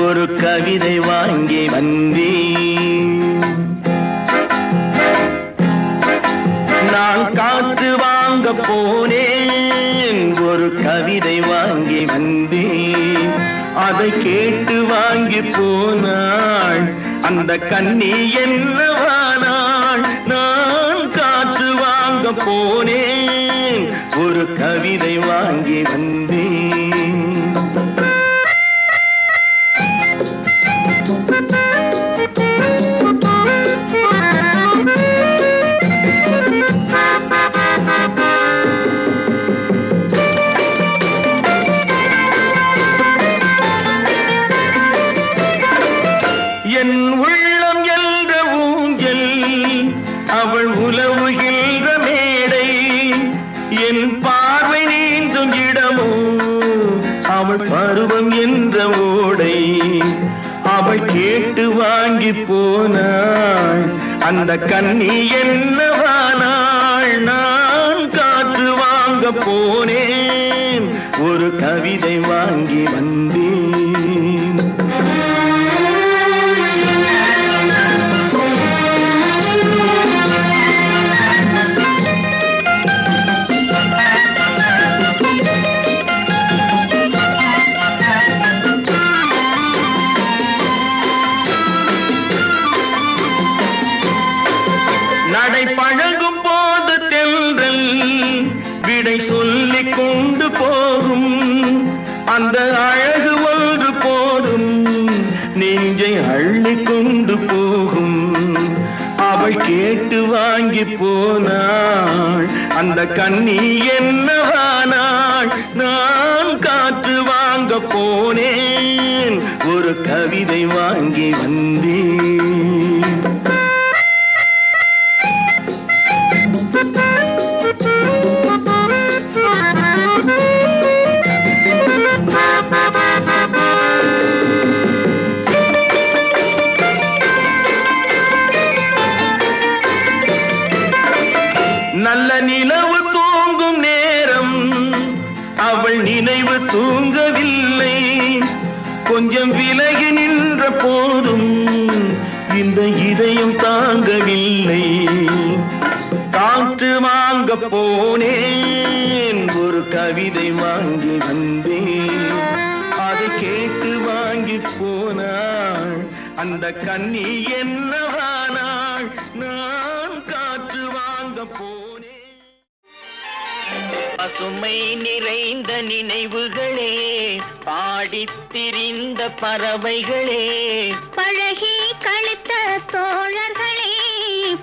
ஒரு கவிதை வாங்கி வந்தேன். நான் காற்று வாங்க போனேன், ஒரு கவிதை வாங்கி வந்தேன். அதை கேட்டு வாங்கி போனாள் அந்த கண்ணி என்னவானாள். நான் காற்று வாங்க போனேன், ஒரு கவிதை வாங்கி வந்தேன். என் உள்ளம் என்ற ஊஞ்சல், அவள் உலவுகின்ற மேடை. என் பார்வை நீந்தும் இடமோ அவள் பருவம் என்ற ஓடை. அவள் கேட்டு வாங்கி போனாள் அந்த கண்ணி என்னவானாள். நான் காற்று வாங்க போனேன், ஒரு கவிதை வாங்கி வந்தேன். நடை பழகும் போது தென்றல் விடை சொல்லிக் கொண்டு போகும். அந்த அழகு ஒன்று போதும் நெஞ்சை அள்ளி கொண்டு போகும். அவள் கேட்டு வாங்கி போனாள் அந்த கண்ணி என்னவானாள். நான் காற்று வாங்க போனேன், ஒரு கவிதை வாங்கி வந்தேன். நல்ல நிலவு தூங்கும் நேரம் அவள் நினைவு தூங்கவில்லை. கொஞ்சம் விலகி நின்ற போதும் இந்த இதயம் தாங்கவில்லை. காற்று வாங்க போனேன், ஒரு கவிதை வாங்கி வந்தேன். அதை கேட்டு வாங்கி போனாள் அந்த கண்ணி என்னவானாள். நான் காற்று வாங்க போனேன். பசுமை நிறைந்த நினைவுகளே, பாடித் திரிந்த பறவைகளே, பழகி கழித்த தோழர்களே,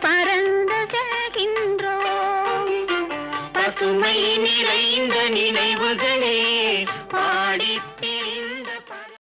பறந்து செல்கின்றோம். பசுமை நிறைந்த நினைவுகளே, பாடித்